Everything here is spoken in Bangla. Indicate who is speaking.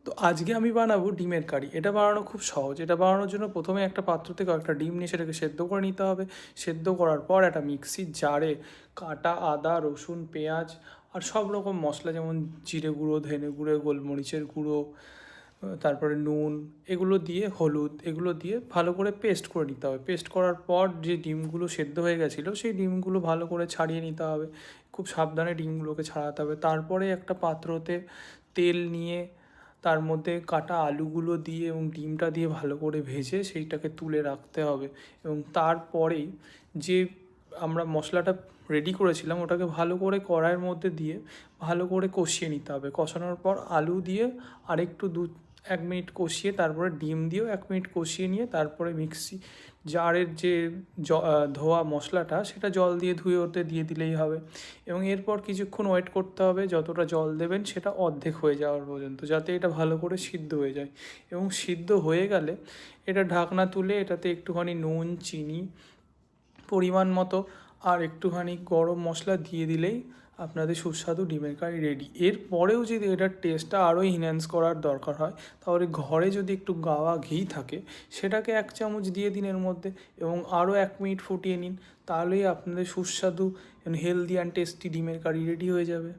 Speaker 1: তো আজকে আমি বানাবো ডিমের কারি। এটা বানানো খুব সহজ। এটা বানানোর জন্য প্রথমে একটা পাত্রতে কয়েকটা ডিম নিয়ে সেটাকে সেদ্ধ করে নিতে হবে। সেদ্ধ করার পর একটা মিক্সির জারে কাটা আদা, রসুন, পেঁয়াজ আর সব রকম মশলা, যেমন জিরে গুঁড়ো, ধনে গুঁড়ো, গোলমরিচের গুঁড়ো, তারপরে নুন, এগুলো দিয়ে হলুদ, এগুলো দিয়ে ভালো করে পেস্ট করে নিতে হবে। পেস্ট করার পর যে ডিমগুলো সেদ্ধ হয়ে গেছিলো সেই ডিমগুলো ভালো করে ছাড়িয়ে নিতে হবে। খুব সাবধানে ডিমগুলোকে ছাড়াতে হবে। তারপরে একটা পাত্রতে তেল নিয়ে তার মধ্যে কাটা আলুগুলো দিয়ে এবং ডিমটা দিয়ে ভালো করে ভেজে সেইটাকে তুলে রাখতে হবে। এবং তারপরেই যে আমরা মশলাটা রেডি করেছিলাম ওটাকে ভালো করে কড়াইয়ের মধ্যে দিয়ে ভালো করে কষিয়ে নিতে হবে। কষানোর পর আলু দিয়ে আরেকটু 1 মিনিট কষিয়ে তারপরে ডিম দিয়েও 1 মিনিট কষিয়ে নিয়ে তারপরে মিক্সি জারের যে ধোয়া মশলাটা সেটা জল দিয়ে ধুয়ে ওতে দিয়ে দিলেই হবে। এবং এরপর কিছুক্ষণ ওয়েট করতে হবে, যতটা জল দেবেন সেটা অর্ধেক হয়ে যাওয়ার পর্যন্ত, যাতে এটা ভালো করে সিদ্ধ হয়ে যায়। এবং সিদ্ধ হয়ে গেলে এটা ঢাকনা তুলে এটাতে একটুখানি নুন, চিনি পরিমাণ মতো আর একটুখানি গরম মশলা দিয়ে দিলেই আপনাদের সুস্বাদু ডিমের কারি রেডি। এরপরেও যদি এটার টেস্টটা আরও এনহ্যান্স করার দরকার হয় তাহলে ঘরে যদি একটু গাওয়া ঘি থাকে সেটাকে 1 চামচ দিয়ে দিন এর মধ্যে এবং আরও 1 মিনিট ফুটিয়ে নিন। তাহলেই আপনাদের সুস্বাদু হেলদি অ্যান্ড টেস্টি ডিমের কারি রেডি হয়ে যাবে।